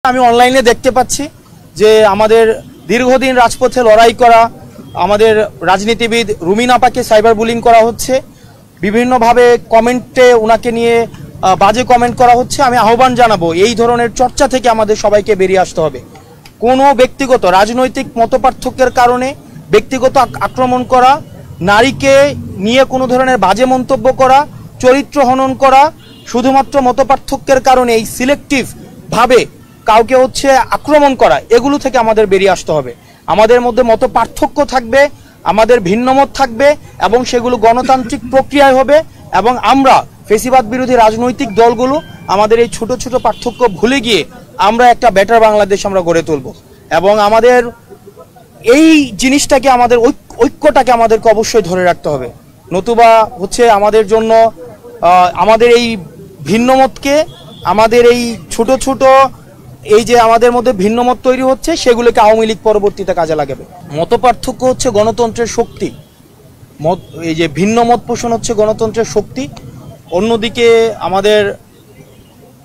আমি অনলাইনে দেখতে পাচ্ছি যে আমাদের দীর্ঘদিন রাজপথে লড়াই করা আমাদের রাজনীতিবিদ রুমিন আপাকে সাইবার বুলিং করা হচ্ছে, বিভিন্নভাবে কমেন্টে ওনাকে নিয়ে বাজে কমেন্ট করা হচ্ছে। আমি আহ্বান জানাবো এই ধরনের চর্চা থেকে আমাদের সবাইকে বেরিয়ে আসতে হবে। কোনো ব্যক্তিগত রাজনৈতিক মতপার্থক্যের কারণে ব্যক্তিগত আক্রমণ করা, নারীকে নিয়ে কোনো ধরনের বাজে মন্তব্য করা, চরিত্র হনন করা, শুধুমাত্র মতপার্থক্যের কারণে এই সিলেক্টিভ ভাবে কাউকে আক্রমণ করা, এগুলো থেকে আমাদের বেরিয়ে আসতে হবে। আমাদের মধ্যে মত পার্থক্য থাকবে, আমাদের ভিন্নমত থাকবে এবং সেগুলো গণতান্ত্রিক প্রক্রিয়ায় হবে এবং আমরা ফেসিবাদ বিরোধী রাজনৈতিক দলগুলো আমাদের এই ছোট ছোট পার্থক্য ভুলে গিয়ে আমরা একটা বেটার বাংলাদেশ আমরা গড়ে তুলব এবং আমাদের এই জিনিসটাকে আমাদের ঐক্যটাকে আমাদেরকে অবশ্যই ধরে রাখতে হবে। নতুবা আমাদের জন্য আমাদের এই ভিন্নমতকে, আমাদের এই ছোট ছোট এই যে আমাদের মধ্যে ভিন্নমত তৈরি হচ্ছে সেগুলোকে আওয়ামী লীগ পরবর্তীতে কাজে লাগাবে। মত পার্থক্য গণতন্ত্রের শক্তি, এই যে ভিন্নমত পোষণ গণতন্ত্রের শক্তি। অন্যদিকে আমাদের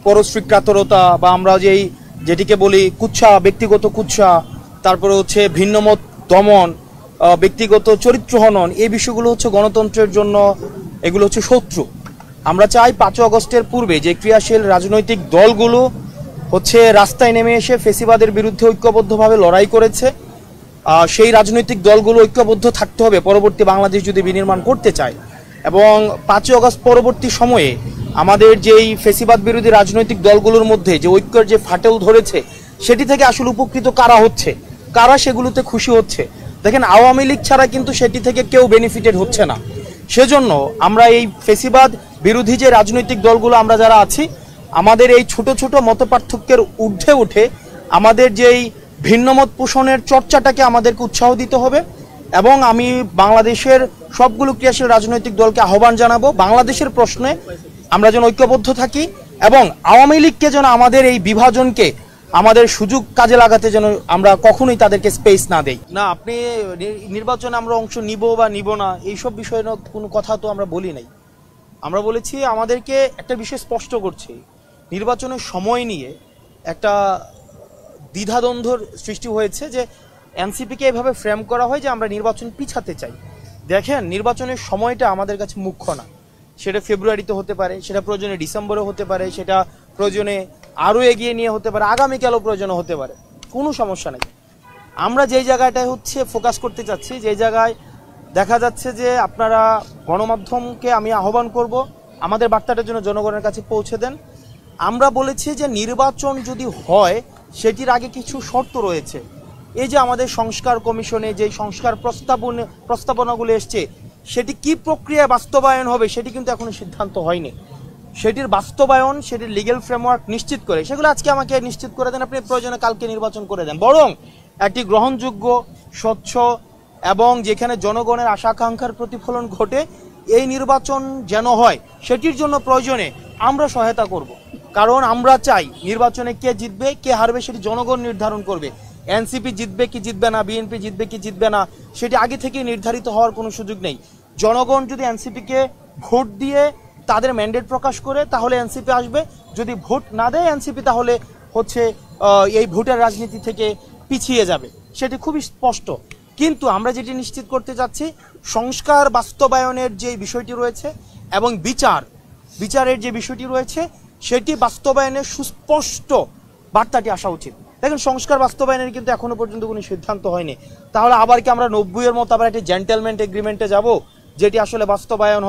পরশ্রীকাতরতা বা আমরা যেটিকে বলি কুৎসা, ব্যক্তিগত কুৎসা, তারপরে ভিন্নমত দমন, ব্যক্তিগত চরিত্র হনন, এই বিষয়গুলো গণতন্ত্রের জন্য এগুলো শত্রু। আমরা চাই 5 আগস্টের পূর্বে যে ক্রিয়াশীল রাজনৈতিক দলগুলো রাস্তায় নেমে এসে ফেসিবাদের বিরুদ্ধে ঐক্যবদ্ধভাবে লড়াই করেছে, সেই রাজনৈতিক দলগুলো ঐক্যবদ্ধ থাকতে হবে পরবর্তী বাংলাদেশ যদি বিনির্মাণ করতে চায়। এবং 5 আগস্ট পরবর্তী সময়ে আমাদের যেই ফেসিবাদ বিরোধী রাজনৈতিক দলগুলোর মধ্যে যে ঐক্যের যে ফাটল ধরেছে সেটি থেকে আসলে উপকৃত কারা হচ্ছে, কারা সেগুলোতে খুশি হচ্ছে। দেখেন, আওয়ামী লীগ ছাড়া কিন্তু সেটি থেকে কেউ বেনিফিটেড হচ্ছে না। সেজন্য আমরা এই ফেসিবাদ বিরোধী যে রাজনৈতিক দলগুলো আমরা যারা আছি, আমাদের এই ছোট ছোট মতপার্থক্যের ঊর্ধ্বে উঠে আমাদের যেই ভিন্নমত পোষণের চর্চাটাকে আমাদেরকে উৎসাহ দিতে হবে। এবং আমি বাংলাদেশের সবগুলো ক্রিয়াশীল রাজনৈতিক দলকে আহ্বান জানাবো বাংলাদেশের প্রশ্নে আমরা যেন ঐক্যবদ্ধ থাকি এবং আওয়ামী লীগকে যেন আমাদের এই বিভাজনকে আমাদের সুযোগ কাজে লাগাতে যেন আমরা কখনোই তাদেরকে স্পেস না দেই। না, আপনি নির্বাচনে আমরা অংশ নিব বা নিব না এইসব বিষয়ে কোনো কথা তো আমরা বলি নাই। আমরা বলেছি আমাদেরকে একটা বিষয় স্পষ্ট করছি, নির্বাচনের সময় নিয়ে একটা দ্বিধাদ্বন্দ্বর সৃষ্টি হয়েছে যে এনসিপিকে এভাবে ফ্রেম করা হয় যে আমরা নির্বাচন পিছাতে চাই। দেখেন, নির্বাচনের সময়টা আমাদের কাছে মুখ্য না। সেটা ফেব্রুয়ারিতে হতে পারে, সেটা প্রয়োজনে ডিসেম্বরে হতে পারে, সেটা প্রয়োজনে আরও এগিয়ে নিয়ে হতে পারে, আগামীকালও প্রয়োজনে হতে পারে, কোনো সমস্যা নেই। আমরা যেই জায়গাটায় ফোকাস করতে চাচ্ছি, যেই জায়গায় দেখা যাচ্ছে যে আপনারা গণমাধ্যমকে আমি আহ্বান করব আমাদের বার্তাটার জন্য জনগণের কাছে পৌঁছে দেন। আমরা বলেছি যে নির্বাচন যদি হয় সেটির আগে কিছু শর্ত রয়েছে। এই যে আমাদের সংস্কার কমিশনে যে সংস্কার প্রস্তাবনাগুলো এসছে সেটি কি প্রক্রিয়ায় বাস্তবায়ন হবে সেটি কিন্তু এখনো সিদ্ধান্ত হয়নি। সেটির বাস্তবায়ন, সেটির লিগ্যাল ফ্রেমওয়ার্ক নিশ্চিত করে সেগুলো আজকে আমাকে নিশ্চিত করে দেন, আপনি প্রয়োজনে কালকে নির্বাচন করে দেন। বরং একটি গ্রহণযোগ্য, স্বচ্ছ এবং যেখানে জনগণের আশা আকাঙ্ক্ষার প্রতিফলন ঘটে এই নির্বাচন যেন হয়, সেটির জন্য প্রয়োজনে আমরা সহায়তা করব। কারণ আমরা চাই নির্বাচনে কে জিতবে কে হারবে সেটি জনগণ নির্ধারণ করবে। এনসিপি জিতবে কি জিতবে না, বিএনপি জিতবে কি জিতবে না, সেটি আগে থেকে নির্ধারিত হওয়ার কোনো সুযোগ নেই। জনগণ যদি এনসিপিকে ভোট দিয়ে তাদের ম্যান্ডেট প্রকাশ করে তাহলে এনসিপি আসবে, যদি ভোট না দেয় এনসিপি তাহলে এই ভোটের রাজনীতি থেকে পিছিয়ে যাবে, সেটি খুবই স্পষ্ট। কিন্তু আমরা যেটি নিশ্চিত করতে যাচ্ছি, সংস্কার বাস্তবায়নের যে বিষয়টি রয়েছে এবং বিচারের যে বিষয়টি রয়েছে সেটি বাস্তবায়নের সুস্পষ্ট বার্তাটি আসা উচিত। দেখেন, সংস্কার বাস্তবায়নের কিন্তু এখনো পর্যন্ত কোনো সিদ্ধান্ত হয়নি। তাহলে আবার কি আমরা 90-এর মতো আবার একটি জেন্টেলমেন্ট এগ্রিমেন্টে যাব, যেটি আসলে বাস্তবায়ন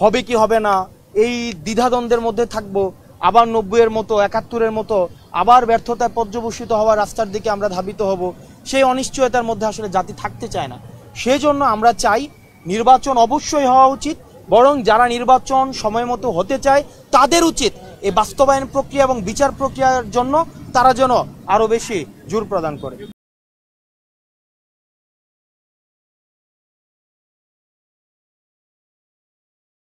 হবে কি হবে না এই দ্বিধাদ্বন্দ্বের মধ্যে থাকবো? আবার 90-এর মতো, 71-এর মতো আবার ব্যর্থতায় পর্যবসিত হওয়া রাস্তার দিকে আমরা ধাবিত হব? সেই অনিশ্চয়তার মধ্যে আসলে জাতি থাকতে চায় না। সেই জন্য আমরা চাই নির্বাচন অবশ্যই হওয়া উচিত, বরং যারা নির্বাচন সময় মতো হতে চায় তাদের উচিত এই বাস্তবায়ন প্রক্রিয়া এবং বিচার প্রক্রিয়ার জন্য তারা যেন আরো বেশি জোর প্রদান করে।